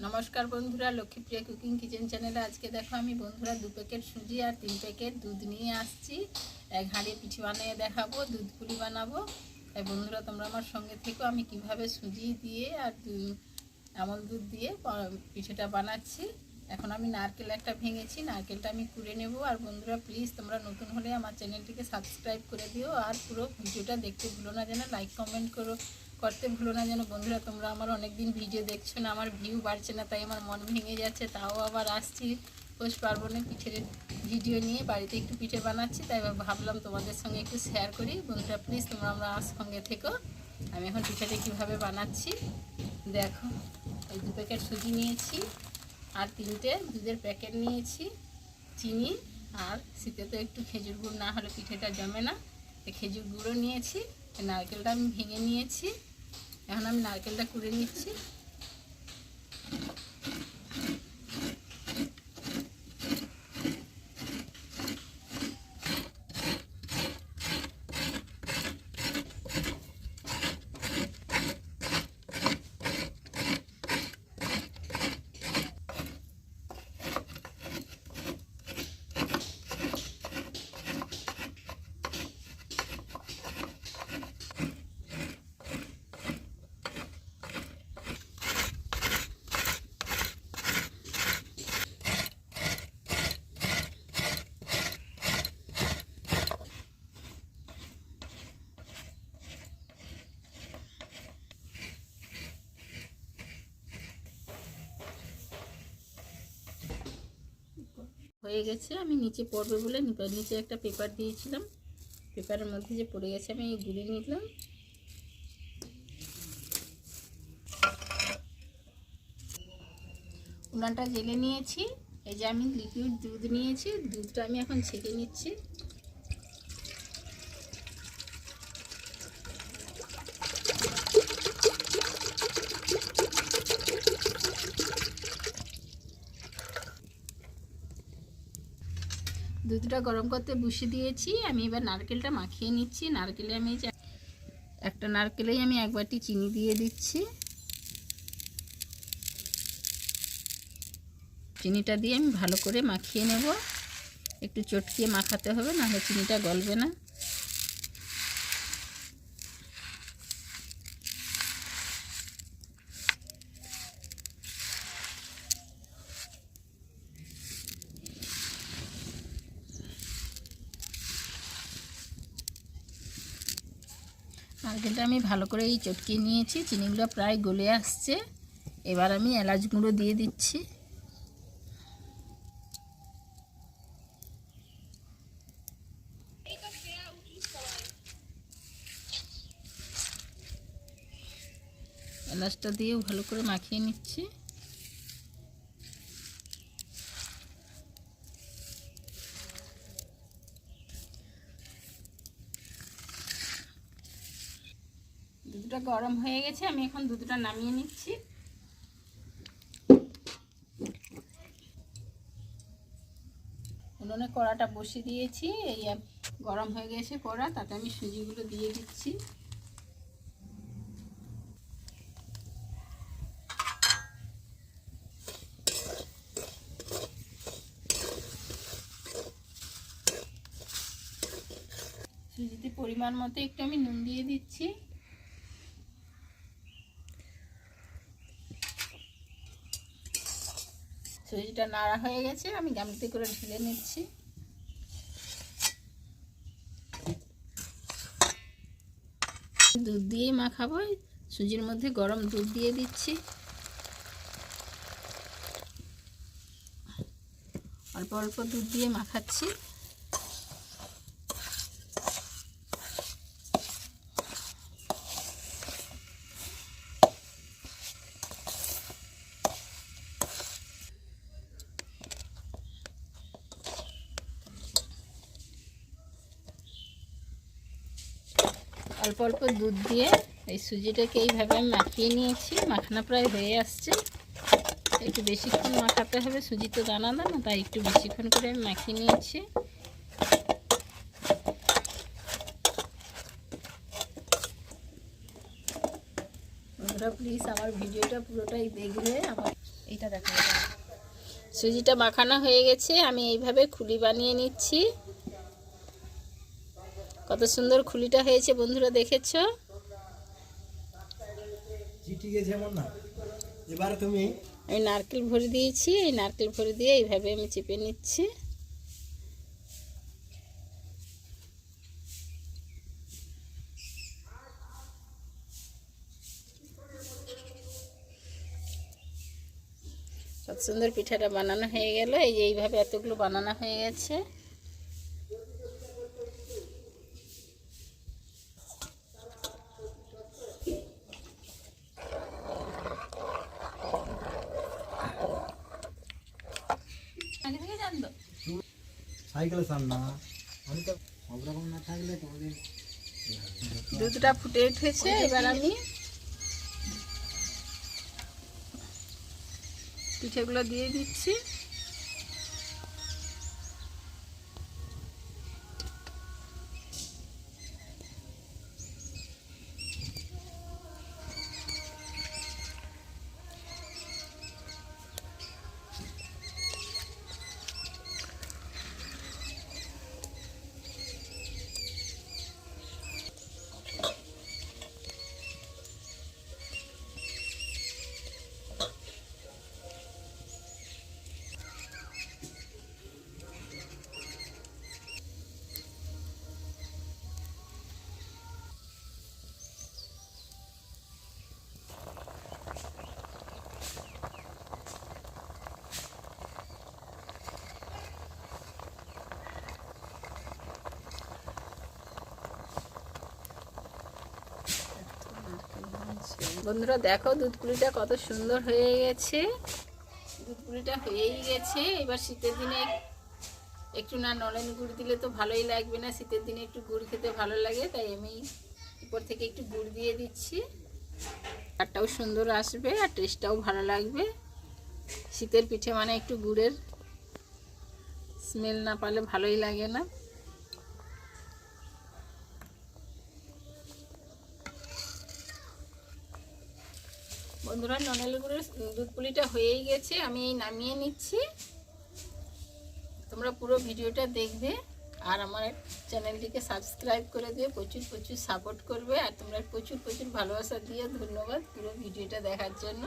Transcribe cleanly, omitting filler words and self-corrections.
नमस्कार बंधुरा Lakshmipriya cooking kitchen चैनेले आज के देखो आमी बंधुरा 2 पैकेट सूजी और 3 पैकेट दूध निये आसछि। एक हाঁড়ি पिठी बानिये देखाबो, दूध पुली बानाबो। ताई बंधुरा तोमरा आमार संगे থেকো आमी किभाबे सूजी दिए और আমল दूध दिए पिठेटा बानाচ্ছি। এখন আমি নারকেল একটা ভেঙেছি, নারকেলটা আমি কুড়ে নেব। আর বন্ধুরা প্লিজ তোমরা নতুন হলে আমার চ্যানেলটিকে সাবস্ক্রাইব করে দিও আর পুরো ভিডিওটা দেখতে ভুলো না, যেন লাইক কমেন্ট করতে ভুলো না। যেন বন্ধুরা তোমরা আমার অনেক দিন ভিডিও দেখছো না, আমার ভিউ বাড়ছে না, তাই আমার মন ভেঙে যাচ্ছে। তাও আবার আসছি পৌষ পার্বণে পিঠের ভিডিও নিয়ে, বাড়িতে একটু পিঠে বানাচ্ছি, তাই ভাবলাম তোমাদের সঙ্গে একটু শেয়ার করি। বন্ধুরা প্লিজ তোমরা আমার সঙ্গে থেকো। আমি এখন পিঠেটা কীভাবে বানাচ্ছি দেখো। এই 2 প্যাকেট সুজি নিয়েছি আর 3টে দুধের প্যাকেট নিয়েছি, চিনি আর শীতে তো একটু খেজুর গুড় না হলে পিঠেটা জমে না, খেজুর গুঁড়ো নিয়েছি। নারকেলটা আমি ভেঙে নিয়েছি, এখন আমি নারকেলটা কুড়ে নিচ্ছি। হয়ে গেছে, আমি নিচে পড়বে বলে নিচে একটা পেপার দিয়েছিলাম, পেপারের মধ্যে যে পড়ে গেছে আমি গুঁড়ে নিলাম। উনানটা জেলে নিয়েছি। এই যে আমি লিকুইড দুধ নিয়েছি, দুধটা আমি এখন ছেঁকে নিচ্ছি। দুধটা গরম করতে বসিয়ে দিয়েছি, আমি এবার নারকেলটা মাখিয়ে নিচ্ছি। নারকেলে আমি একটা নারকেলেই আমি 1 বাটি চিনি দিয়ে দিচ্ছি। চিনিটা দিয়ে আমি ভালো করে মাখিয়ে নেব, একটু চটকিয়ে মাখাতে হবে, নাহলে চিনিটা গলবে না। নারকেলটা আমি ভালো করে চটকিয়ে নিয়েছি, চিনিগুলো প্রায় গলে আসছে। এবার আমি এলাচ গুঁড়ো দিয়ে দিচ্ছি। এলাচটা দিয়েও ভালো করে মাখিয়ে নিচ্ছি। দুধটা গরম হয়ে গেছে, আমি এখন দুধটা নামিয়ে নিচ্ছি। উনুনে কড়াটা বসিয়ে দিয়েছি, এই গরম হয়ে গেছে কড়া, তাতে আমি সুজিগুলো দিয়ে দিচ্ছি। সুজিতে পরিমাণ মতো একটু আমি নুন দিয়ে দিচ্ছি। সুজিটা নাড়া হয়ে গেছে, আমি গামলিতে করে ঢেলে নিচ্ছি। দুধ দিয়ে মাখাবো, সুজির মধ্যে গরম দুধ দিয়ে দিচ্ছি। অল্প অল্প দুধ দিয়ে মাখাচ্ছি। অল্প অল্প দুধ দিয়ে এই সুজিটাকে এইভাবে আমি মাখিয়ে নিয়েছি। মাখানো প্রায় হয়ে আসছে, একটু বেশিক্ষণ মাখাতে হবে, সুজি তো দানা দানা, তাই একটু বেশিক্ষণ করে আমি মাখিয়ে নিয়েছি। বন্ধুরা প্লিজ আমার ভিডিওটা পুরোটাই দেখবে। আমার এটা দেখো, সুজিটা মাখানো হয়ে গেছে, আমি এইভাবে খুলি বানিয়ে নিচ্ছি। কত সুন্দর খুলিটা হয়েছে বন্ধুরা, দেখেছো? চিটি গেছে এমন না। এবার তুমি আমি নারকেল ভরে দিয়েছি, এই নারকেল ভরে দিয়ে এইভাবে আমি চেপে নিচ্ছি। কত সুন্দর পিঠাটা বানানো হয়ে গেল। এই যে এইভাবে এতগুলো বানানো হয়ে গেছে। আগে থেকে জানতো সাইকেলে চান না, আমি তো সব রকম না থাকলে তোমাদের দুধটা ফুটে উঠেছে। এবার আমি পিঠেগুলো দিয়ে দিচ্ছি। বন্ধুরা দেখো, দুধ পুলিটা কত সুন্দর হয়ে গেছে। দুধ পুলিটা হয়েই গেছে। এবার শীতের দিনে একটু না নলেন গুড় দিলে তো ভালোই লাগবে না, শীতের দিনে একটু গুড় খেতে ভালো লাগে, তাই আমি উপর থেকে একটু গুড় দিয়ে দিচ্ছি। কালারটাও সুন্দর আসবে আর টেস্টটাও ভালো লাগবে। শীতের পিঠে মানে একটু গুড়ের স্মেল না পেলে ভালোই লাগে না। বন্ধুরা নলেন গুড়ের দুধ পুলিটা হয়েই গেছে, আমি এই নামিয়ে নিচ্ছি। তোমরা পুরো ভিডিওটা দেখবে আর আমার চ্যানেলটিকে সাবস্ক্রাইব করে দিয়ে প্রচুর প্রচুর সাপোর্ট করবে। আর তোমরা প্রচুর প্রচুর ভালোবাসা দিয়ে ধন্যবাদ পুরো ভিডিওটা দেখার জন্য।